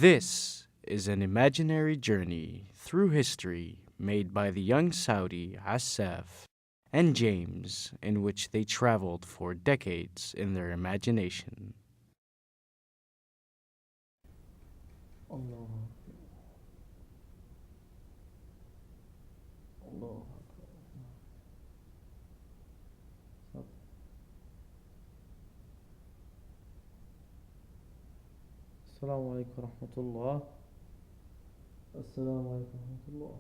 This is an imaginary journey through history made by the young Saudi Assaf and James, in which they traveled for decades in their imagination. الله الله أكبر. السلام عليكم ورحمة الله. السلام عليكم ورحمة الله.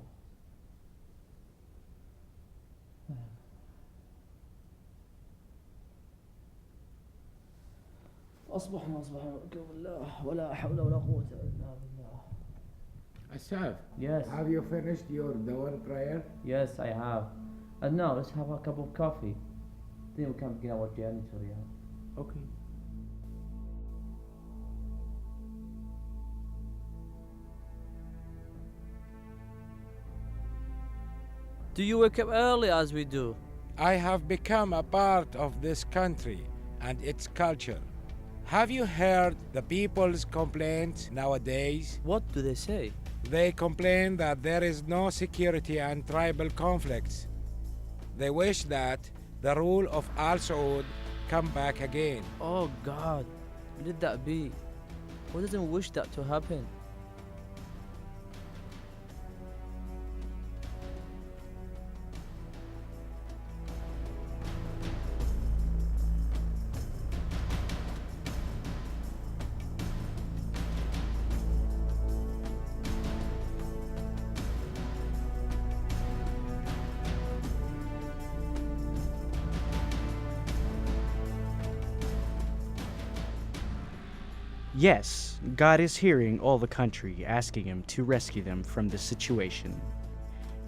أصبحنا نؤمن بالله ولا حول ولا قوة إلا بالله. Asaf, Yes, have you finished your dawn prayer? yes, I have. And now let's have a cup of coffee. Then we can begin our journey to Riyadh. Okay. Do you wake up early as we do? I have become a part of this country and its culture. Have you heard the people's complaints nowadays? What do they say? They complain that there is no security and tribal conflicts. They wish that the rule of Al Saud come back again. Oh God, let that be. Who doesn't wish that to happen? Yes, God is hearing all the country asking Him to rescue them from this situation.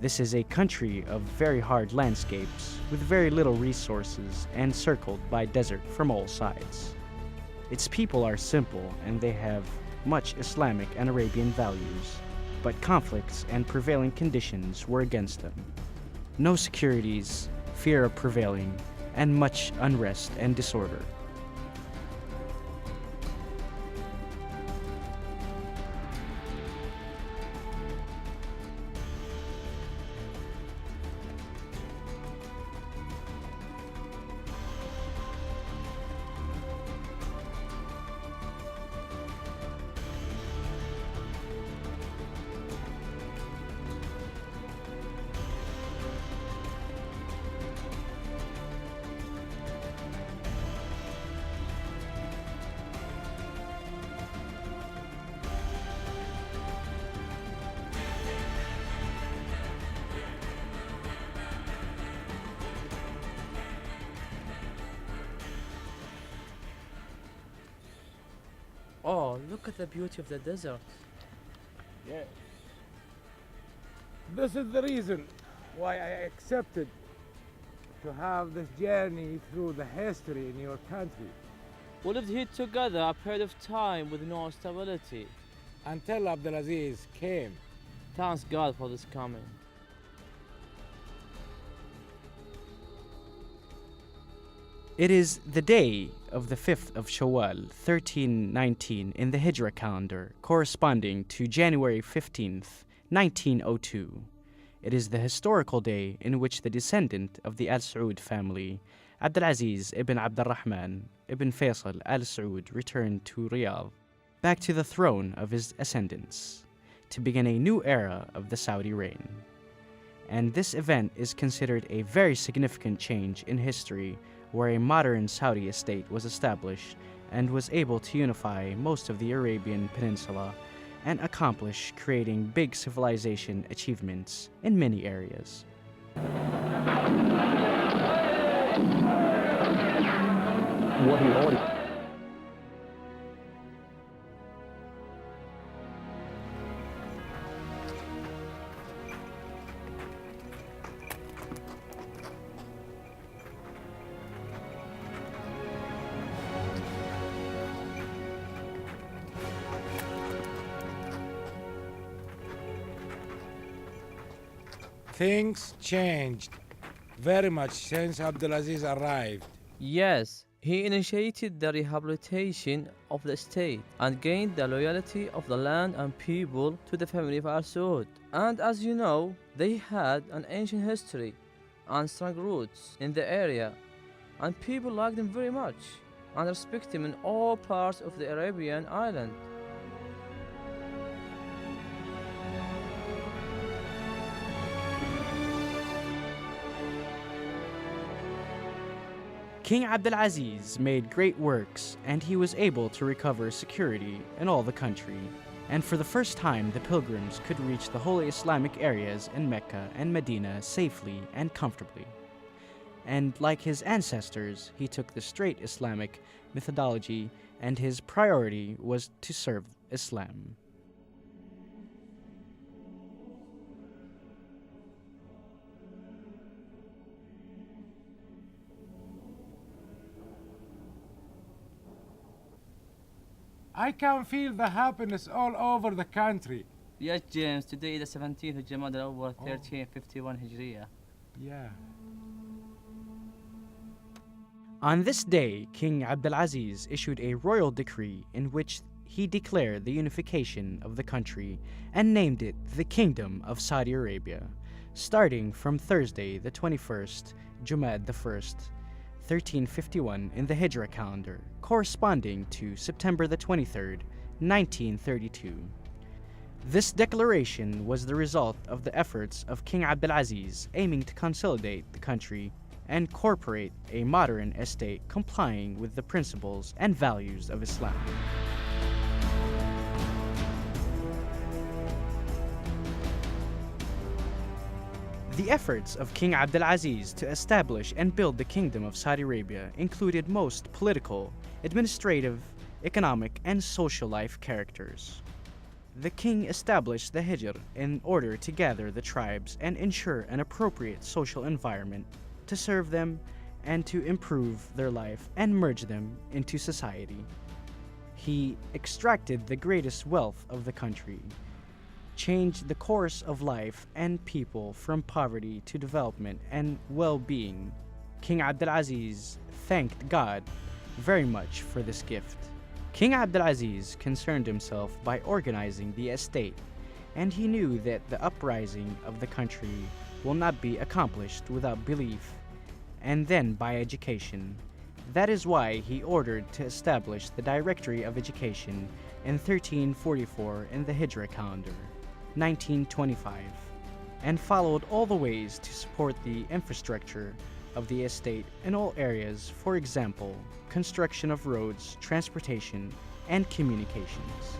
This is a country of very hard landscapes, with very little resources and circled by desert from all sides. Its people are simple and they have much Islamic and Arabian values, but conflicts and prevailing conditions were against them. No securities, fear of prevailing, and much unrest and disorder. Oh, look at the beauty of the desert. Yes. This is the reason why I accepted to have this journey through the history in your country We lived here together a period of time with no stability. until Abdulaziz came. Thanks God for this coming. It is the day of the 5th of Shawwal, 1319 in the Hijra calendar, corresponding to January 15th, 1902. It is the historical day in which the descendant of the Al Saud family, Abdulaziz ibn Abdurrahman ibn Faisal Al Saud, returned to Riyadh, back to the throne of his ascendants, to begin a new era of the Saudi reign. And this event is considered a very significant change in history, where a modern Saudi estate was established and was able to unify most of the Arabian Peninsula and accomplish creating big civilization achievements in many areas. Things changed very much since Abdulaziz arrived. Yes, He initiated the rehabilitation of the state and gained the loyalty of the land and people to the family of Al Saud. And as you know, they had an ancient history and strong roots in the area, and people liked him very much and respect him in all parts of the Arabian island. King Abdulaziz made great works, and he was able to recover security in all the country. And for the first time, the pilgrims could reach the holy Islamic areas in Mecca and Medina safely and comfortably. And like his ancestors, he took the straight Islamic methodology, and his priority was to serve Islam. I can feel the happiness all over the country. Yes, James, today is the 17th of Jamad al-Awwal, 1351 Hijriya. Yeah. On this day, King Abdulaziz issued a royal decree in which he declared the unification of the country and named it the Kingdom of Saudi Arabia, starting from Thursday, the 21st, Jumad the 1st, 1351 in the Hijra calendar, corresponding to September the 23rd, 1932. This declaration was the result of the efforts of King Abdulaziz aiming to consolidate the country and incorporate a modern state complying with the principles and values of Islam. The efforts of King Abdulaziz to establish and build the Kingdom of Saudi Arabia included most political, administrative, economic, and social life characters. The king established the Hijr in order to gather the tribes and ensure an appropriate social environment to serve them and to improve their life and merge them into society. He extracted the greatest wealth of the country, changed the course of life and people from poverty to development and well-being. King Abdulaziz thanked God very much for this gift. King Abdulaziz concerned himself by organizing the estate, and he knew that the uprising of the country will not be accomplished without belief and then by education. That is why he ordered to establish the Directory of Education in 1344 in the Hijra calendar, 1925, and followed all the ways to support the infrastructure of the estate in all areas, for example, construction of roads, transportation, and communications.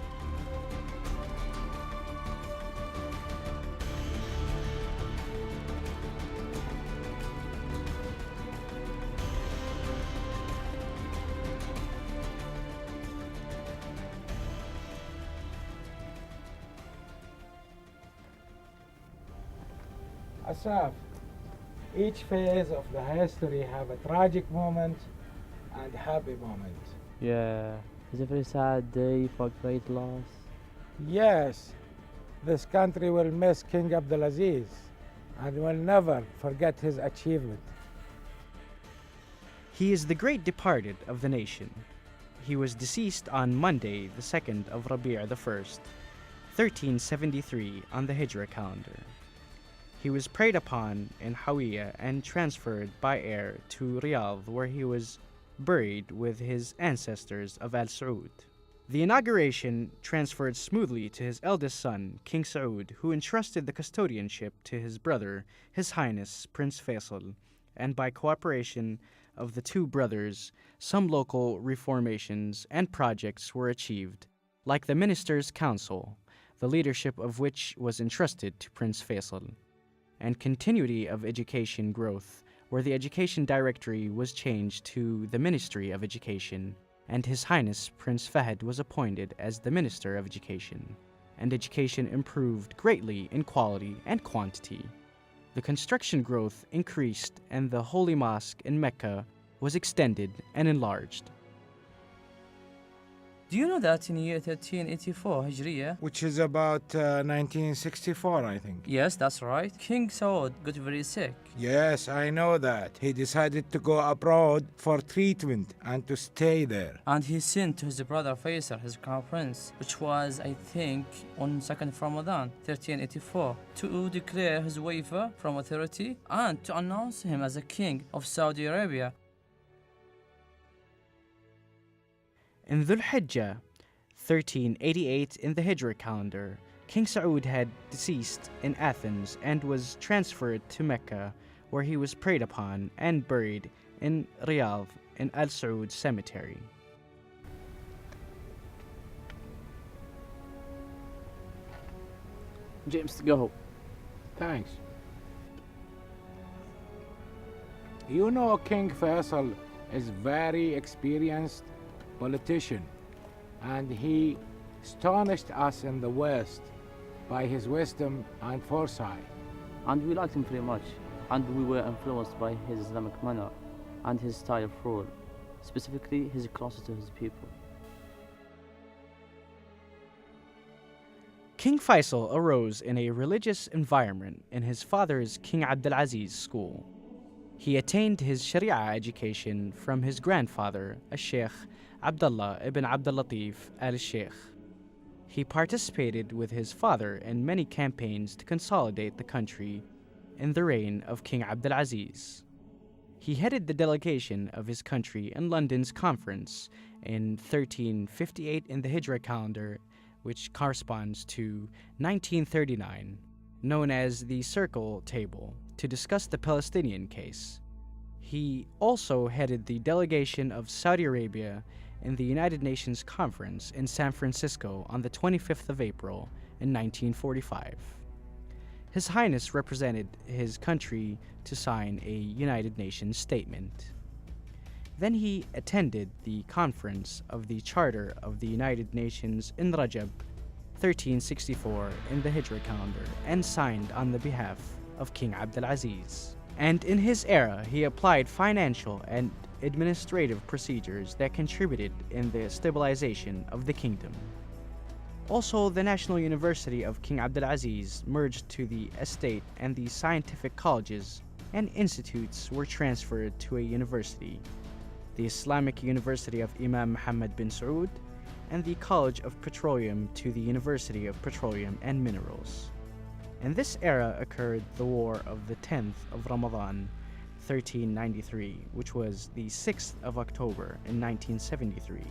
Asaf, each phase of the history have a tragic moment and happy moment. Yeah, it's a very sad day for great loss. Yes, this country will miss King Abdulaziz and will never forget his achievement. He is the great departed of the nation. He was deceased on Monday, the 2nd of Rabi' the 1st, 1373 on the Hijra calendar. He was preyed upon in Hawiyah and transferred by air to Riyadh, where he was buried with his ancestors of Al Saud. The inauguration transferred smoothly to his eldest son, King Saud, who entrusted the custodianship to his brother, His Highness Prince Faisal, and by cooperation of the two brothers, some local reformations and projects were achieved, like the Ministers' Council, the leadership of which was entrusted to Prince Faisal, and continuity of education growth, where the Education Directory was changed to the Ministry of Education, and His Highness Prince Fahd was appointed as the Minister of Education, and education improved greatly in quality and quantity. The construction growth increased, and the Holy Mosque in Mecca was extended and enlarged. Do you know that in year 1384 Hijriya? Which is about 1964, I think. Yes, that's right. King Saud got very sick. Yes, I know that. He decided to go abroad for treatment and to stay there. And he sent to his brother Faisal, his crown prince, which was, I think, on 2nd of Ramadan, 1384, to declare his waiver from authority and to announce him as a king of Saudi Arabia. In Dhul Hijjah, 1388 in the Hijra calendar, King Saud had deceased in Athens and was transferred to Mecca, where he was prayed upon and buried in Riyadh in Al Saud cemetery. James, go. Thanks. You know King Faisal is very experienced politician, and he astonished us in the West by his wisdom and foresight. And we liked him very much, and we were influenced by his Islamic manner and his style of rule, specifically his closeness to his people. King Faisal arose in a religious environment in his father's King Abdulaziz school. He attained his Sharia education from his grandfather, Sheikh Abdullah ibn Abdul Latif al-Sheikh. He participated with his father in many campaigns to consolidate the country in the reign of King Abdulaziz. He headed the delegation of his country in London's conference in 1358 in the Hijra calendar, which corresponds to 1939, known as the Circle Table, to discuss the Palestinian case. He also headed the delegation of Saudi Arabia in the United Nations Conference in San Francisco on the 25th of April in 1945. His Highness represented his country to sign a United Nations statement. Then he attended the conference of the Charter of the United Nations in Rajab, 1364 in the Hijra calendar, and signed on the behalf of King Abdulaziz. And in his era, he applied financial and administrative procedures that contributed in the stabilization of the kingdom. Also, the National University of King Abdulaziz merged to the estate, and the scientific colleges and institutes were transferred to a university, the Islamic University of Imam Muhammad bin Saud, and the College of Petroleum to the University of Petroleum and Minerals. In this era occurred the War of the 10th of Ramadan, 1393, which was the 6th of October in 1973,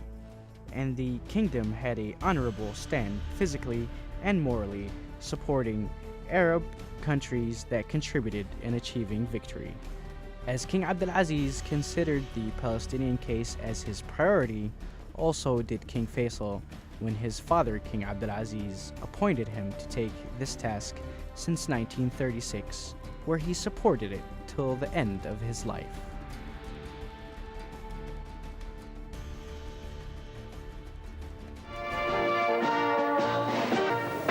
and the kingdom had an honorable stand physically and morally, supporting Arab countries that contributed in achieving victory. As King Abdulaziz considered the Palestinian case as his priority, also did King Faisal when his father, King Abdulaziz, appointed him to take this task since 1936, where he supported it till the end of his life.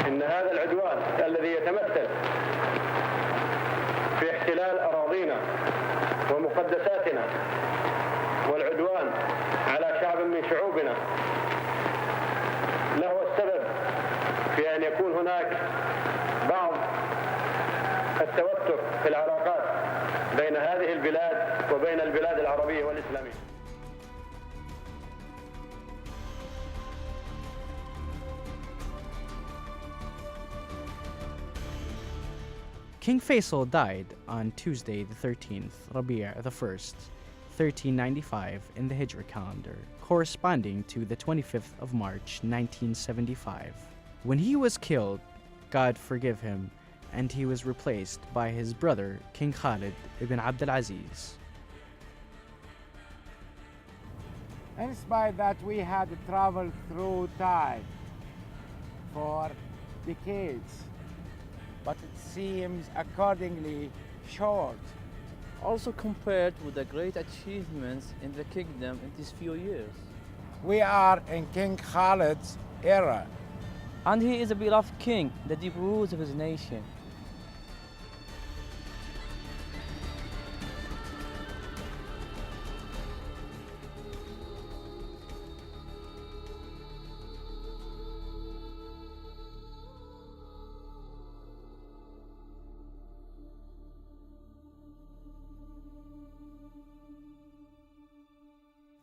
إن هذا العدوان الذي يتمثل في احتلال أراضينا ومقدساتنا والعدوان على شعب من شعوبنا له السبب في أن يكون هناك بعض التوتر في العلاقات بين هذه البلاد وبين البلاد العربية والإسلامية. King Faisal died on Tuesday the 13th, Rabi' the 1st, 1395 in the Hijra calendar, corresponding to the 25th of March, 1975. When he was killed, God forgive him, and he was replaced by his brother, King Khalid ibn Abdulaziz. In spite that we had traveled through time for decades, but it seems accordingly short. Also compared with the great achievements in the kingdom in these few years. We are in King Khalid's era. And he is a beloved king, the deep roots of his nation.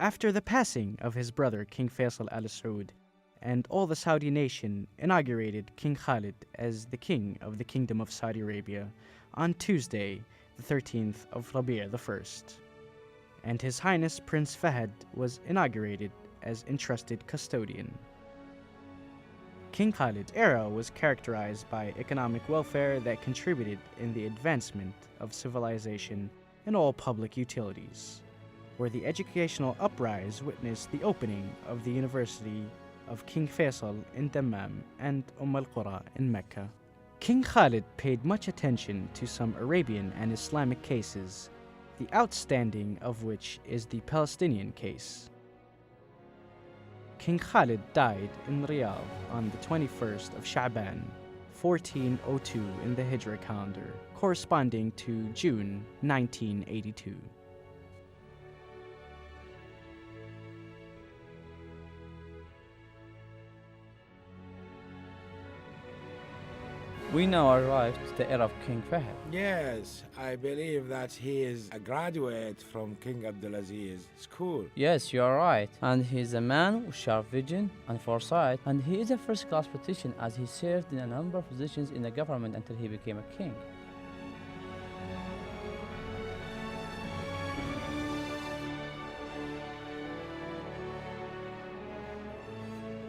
After the passing of his brother King Faisal al Saud, and all the Saudi nation inaugurated King Khalid as the king of the Kingdom of Saudi Arabia on Tuesday, the 13th of Rabi' the 1st. And His Highness Prince Fahd was inaugurated as entrusted custodian. King Khalid's era was characterized by economic welfare that contributed in the advancement of civilization and all public utilities, where the educational uprise witnessed the opening of the University of King Faisal in Dammam and al-Qura in Mecca. King Khalid paid much attention to some Arabian and Islamic cases, the outstanding of which is the Palestinian case. King Khalid died in Riyadh on the 21st of Sha'ban, 1402 in the Hijra calendar, corresponding to June 1982. We now arrived to the era of King Fahd. Yes, I believe that he is a graduate from King Abdulaziz school. Yes, you are right. And he is a man with sharp vision and foresight, and he is a first-class politician as he served in a number of positions in the government until he became a king.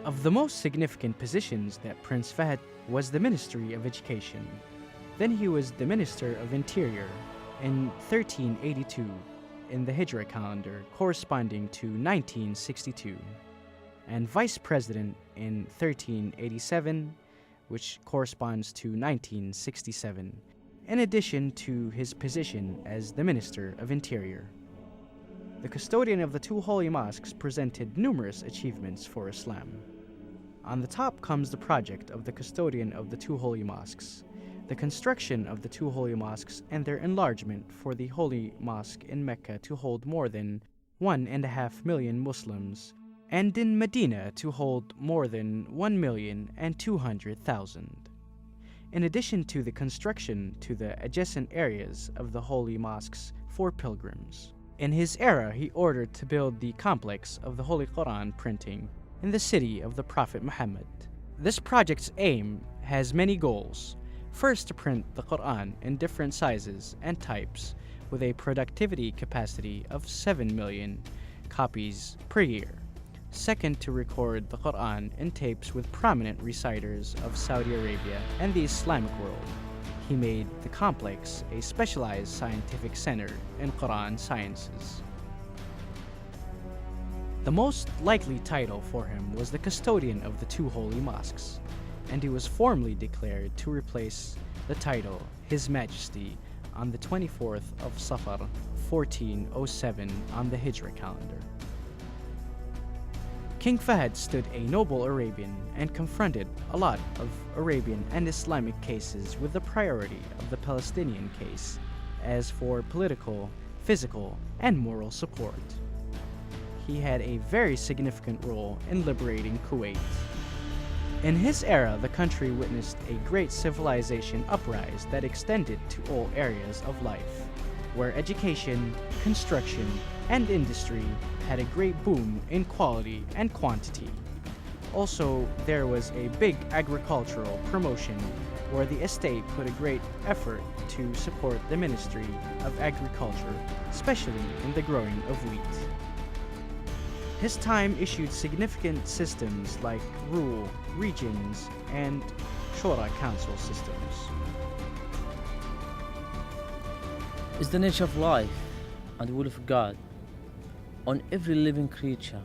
Of the most significant positions that Prince Fahd was the Ministry of Education. Then he was the Minister of Interior in 1382 in the Hijra calendar, corresponding to 1962, and Vice President in 1387, which corresponds to 1967, in addition to his position as the Minister of Interior. The custodian of the two holy mosques presented numerous achievements for Islam. On the top comes the project of the custodian of the two holy mosques, the construction of the two holy mosques and their enlargement for the holy mosque in Mecca to hold more than 1.5 million Muslims, and in Medina to hold more than 1,200,000. In addition to the construction to the adjacent areas of the holy mosques for pilgrims. In his era, he ordered to build the complex of the Holy Quran printing in the city of the Prophet Muhammad. This project's aim has many goals. First, to print the Quran in different sizes and types with a productivity capacity of 7 million copies per year. Second, to record the Quran in tapes with prominent reciters of Saudi Arabia and the Islamic world. He made the complex a specialized scientific center in Quran sciences. The most likely title for him was the custodian of the two holy mosques, and he was formally declared to replace the title His Majesty on the 24th of Safar, 1407 on the Hijra calendar. King Fahd stood a noble Arabian and confronted a lot of Arabian and Islamic cases with the priority of the Palestinian case as for political, physical, and moral support. He had a very significant role in liberating Kuwait. In his era, the country witnessed a great civilization uprise that extended to all areas of life, where education, construction, and industry had a great boom in quality and quantity. Also, there was a big agricultural promotion where the estate put a great effort to support the Ministry of Agriculture, especially in the growing of wheat. His time issued significant systems like rule, regions, and shura council systems. Is the nature of life and the will of God on every living creature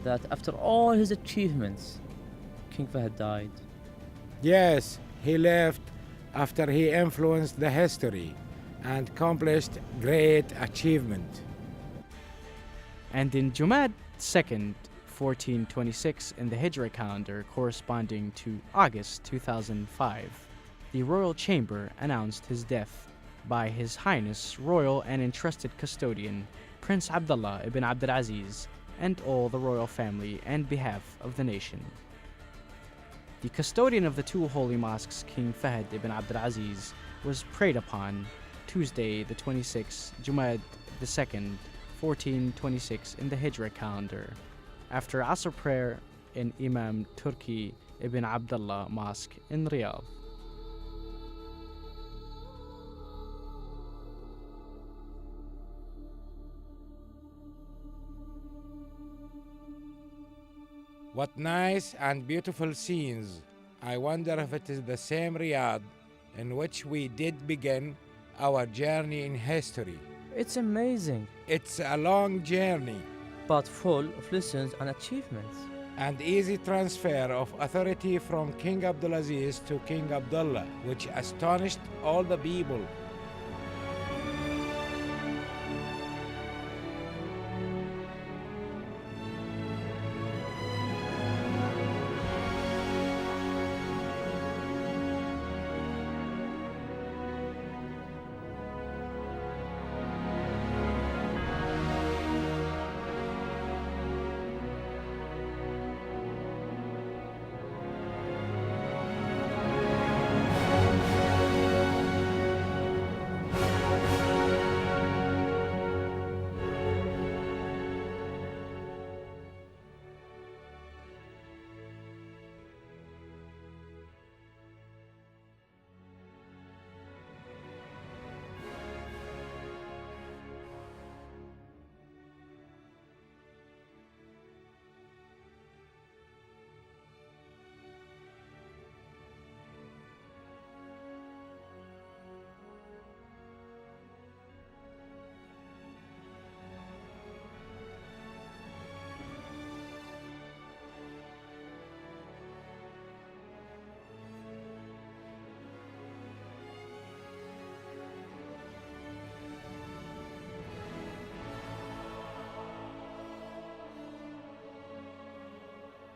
that after all his achievements, King Fahd died. Yes, he left after he influenced the history and accomplished great achievement. And in Jumad 2nd, 1426 in the Hijra calendar corresponding to August 2005, the royal chamber announced his death by His Highness Royal and Entrusted Custodian Prince Abdullah ibn Abdulaziz and all the royal family and behalf of the nation. The custodian of the two holy mosques, King Fahd ibn Abdulaziz, was preyed upon Tuesday the 26th Jumad the 2nd, 1426 in the Hijra calendar, after Asr prayer in Imam Turki ibn Abdullah Mosque in Riyadh. What nice and beautiful scenes. I wonder if it is the same Riyadh in which we did begin our journey in history. It's amazing, It's a long journey but full of lessons and achievements. and easy transfer of authority from King Abdulaziz to King Abdullah, which astonished all the people.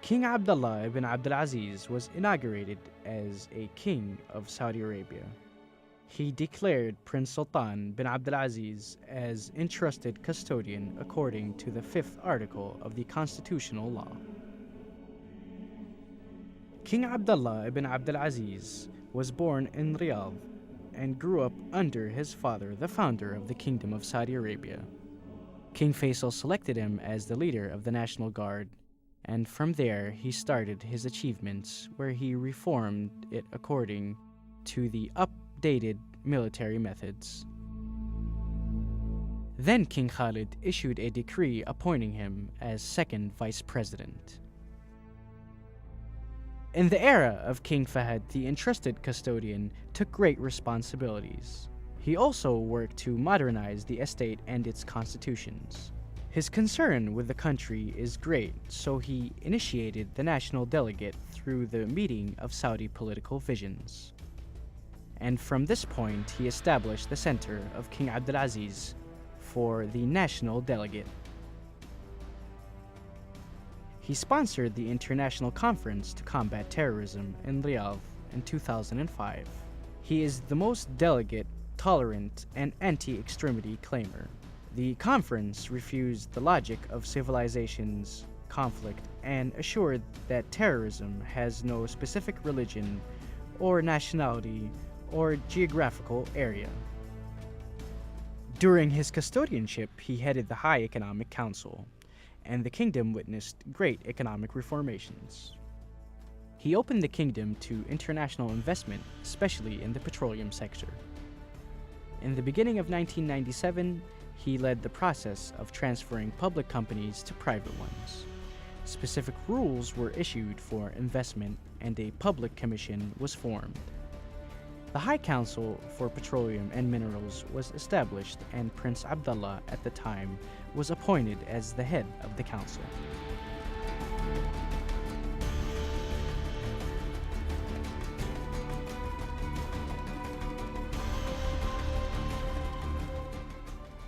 King Abdullah ibn Abdulaziz was inaugurated as a king of Saudi Arabia. He declared Prince Sultan bin Abdulaziz as entrusted custodian according to the 5th article of the constitutional law. King Abdullah ibn Abdulaziz was born in Riyadh and grew up under his father, the founder of the Kingdom of Saudi Arabia. King Faisal selected him as the leader of the National Guard, and from there he started his achievements, where he reformed it according to the updated military methods. Then King Khalid issued a decree appointing him as second vice president. In the era of King Fahd, the entrusted custodian took great responsibilities. He also worked to modernize the estate and its constitutions. His concern with the country is great, so he initiated the national delegate through the meeting of Saudi political visions. And from this point, he established the center of King Abdulaziz for the national delegate. He sponsored the International Conference to Combat Terrorism in Riyadh in 2005. He is the most delegate, tolerant, and anti-extremity claimer. The conference refused the logic of civilizations, conflict, and assured that terrorism has no specific religion or nationality or geographical area. During his custodianship, he headed the High Economic Council, and the kingdom witnessed great economic reformations. He opened the kingdom to international investment, especially in the petroleum sector. In the beginning of 1997, he led the process of transferring public companies to private ones. Specific rules were issued for investment, and a public commission was formed. The High Council for Petroleum and Minerals was established, and Prince Abdullah at the time was appointed as the head of the council.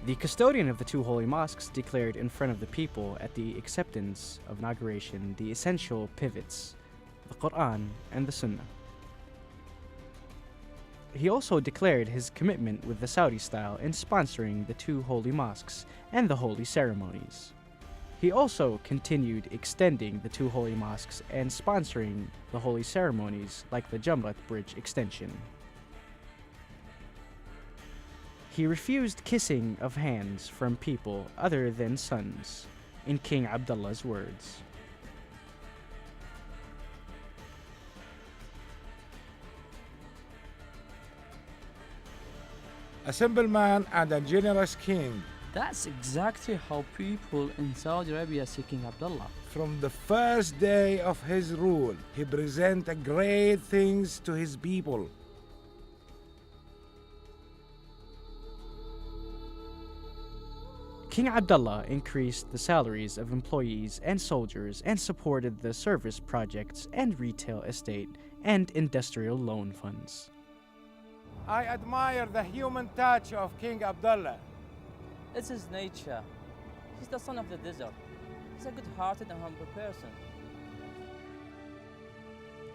The custodian of the two holy mosques declared in front of the people at the acceptance of inauguration the essential pivots, the Quran and the Sunnah. He also declared his commitment with the Saudi style in sponsoring the two holy mosques and the holy ceremonies. He also continued extending the two holy mosques and sponsoring the holy ceremonies like the Jamrat Bridge extension. He refused kissing of hands from people other than sons, in King Abdullah's words. A simple man and a generous king. That's exactly how people in Saudi Arabia see King Abdullah. From the first day of his rule, he presented great things to his people. King Abdullah increased the salaries of employees and soldiers and supported the service projects and retail estate and industrial loan funds. I admire the human touch of King Abdullah. It's his nature. He's the son of the desert. He's a good-hearted and humble person.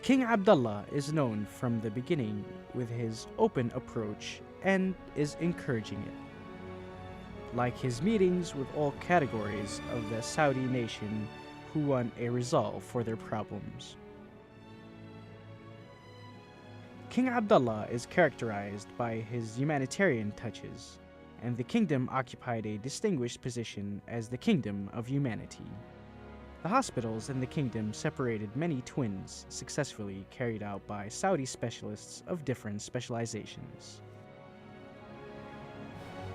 King Abdullah is known from the beginning with his open approach and is encouraging it. Like his meetings with all categories of the Saudi nation who want a resolve for their problems. King Abdullah is characterized by his humanitarian touches, and the kingdom occupied a distinguished position as the kingdom of humanity. The hospitals in the kingdom separated many twins successfully carried out by Saudi specialists of different specializations.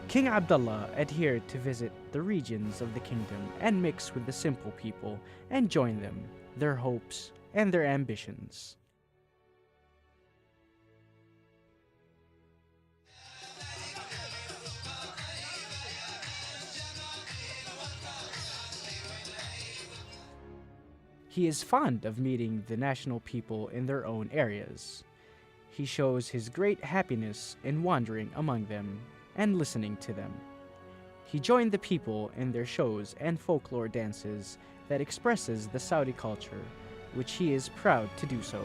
King Abdullah adhered to visit the regions of the kingdom and mix with the simple people and join them, their hopes, and their ambitions. He is fond of meeting the national people in their own areas. He shows his great happiness in wandering among them and listening to them. He joined the people in their shows and folklore dances that expresses the Saudi culture, which he is proud to do so.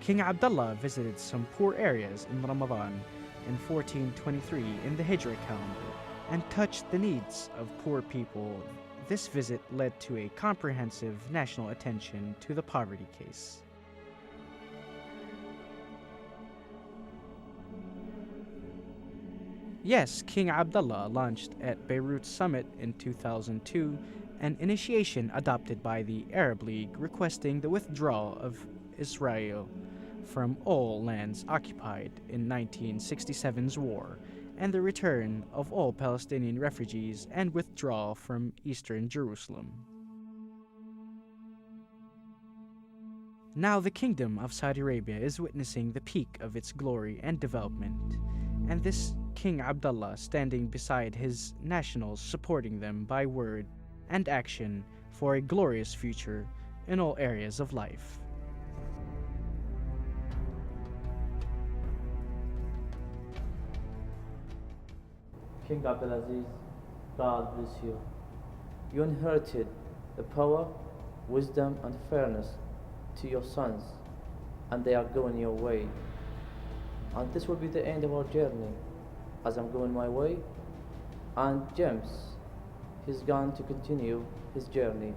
King Abdullah visited some poor areas in Ramadan in 1423 in the Hijra calendar and touched the needs of poor people. This visit led to a comprehensive national attention to the poverty case. Yes, King Abdullah launched at Beirut Summit in 2002 an initiation adopted by the Arab League requesting the withdrawal of Israel from all lands occupied in 1967's war and the return of all Palestinian refugees and withdrawal from eastern Jerusalem. Now the Kingdom of Saudi Arabia is witnessing the peak of its glory and development, and this King Abdullah standing beside his nationals supporting them by word and action for a glorious future in all areas of life. King Abdulaziz, God bless you. You inherited the power, wisdom, and fairness to your sons, and they are going your way. And this will be the end of our journey, as I'm going my way. And James, he's going to continue his journey